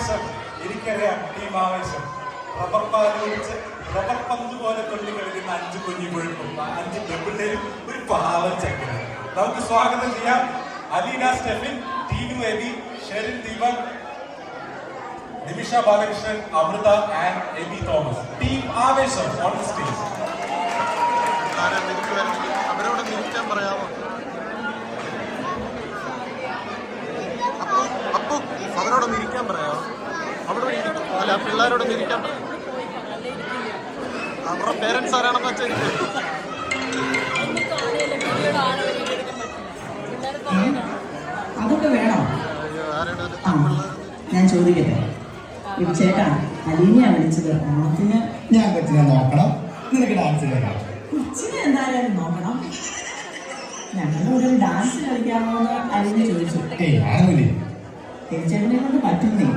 ആവേശം. എനിക്കറിയാം ടീം ആവേശം. റബ്ബർ പാല് ഒഴിച്ച് റബ്ബർ പന്ത് പോലെ കൊള്ളി കളിക്കുന്ന 5 കുഞ്ഞുകുഴപ്പും 5 പെൺപിള്ളേരും ഒരു പാവം ചക്കര. നമുക്ക് സ്വാഗതം ചെയ്യാം Aleena Steffin, Teenu Abi, Sherin Deepak, Nimisha Balakrishnan, Amritha and Abi Thomas. Team Aavesham on the stage. അവരോട് നിൽക്കാൻ പറയാമോ? അപ്പോ അവരോടൊന്ന് ഇരിക്കാൻ പറയാമോ? അവിടെ അല്ല, പിള്ളേരോടൊന്ന് ഇരിക്കാൻ പറയാം. അവരുടെ പേരൻസ് ആരാണെന്ന് വെച്ചാൽ അതൊക്കെ വേണോ? ഞാൻ ചോദിക്കട്ടെ, ചേട്ടാ അലീനയാ വിളിച്ചത്. ഓണത്തിന് ഞാൻ കൊച്ചിനെ നോക്കണം, നിനക്ക് ഡാൻസ് കളിക്കണം. കൊച്ചിനെ എന്തായാലും നോക്കണം. ഞങ്ങളുടെ കൂടെ ഒരു ഡാൻസ് കളിക്കാമോ എന്ന് അലീന ചോദിച്ചു. ചേട്ടനെ കൊണ്ട് പറ്റുന്നേ.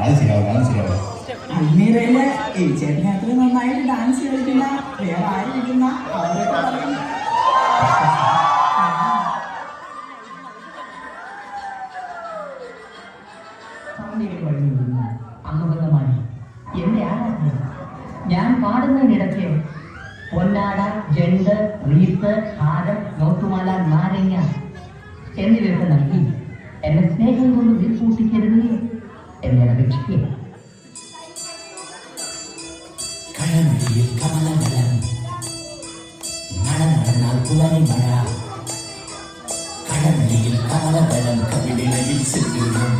അത് ശരിയാവും. അൽമീറയില് ചേട്ടനെ അത്ര നന്നായിട്ട് ഡാൻസ് കളിക്കുന്ന വേറെ ആയിരിക്കുന്ന അവരൊക്കെ പറയും. അംഗബന്ധമാണ് എന്റെ ആരാധന. ഞാൻ പാടുന്നതിനിടയ്ക്ക് പൊന്നാട, ജണ്ട്, റീത്ത്, ഹാരം, നോട്ടുമാല, നാരങ്ങ എന്നിവയൊക്കെ നൽകി എന്നെ സ്നേഹം കൊണ്ട് വീർപ്പൂട്ടിക്കരുത് എന്നെ അപേക്ഷിക്കുക. കഴമഴിയിൽ കമലകലം മഴ നടന്നാൽ പുലരി മഴ. കഴമഴിയിൽ കമലകലം കവിളിലയിൽ സിന്ദൂരം.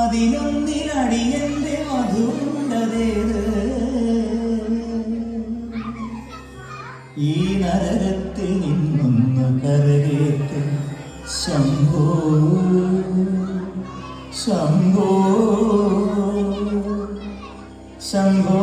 അതിനൊന്നിനടിയന്റെ മധുണ്ടതേത് ഈ നരകത്തിൽ നിന്നൊന്ന് കരകേറ്റ് ശംഭോ ശംഭോ ശംഭോ.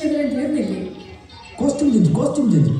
എല്ലാം തീർന്നില്ലേ? Costume change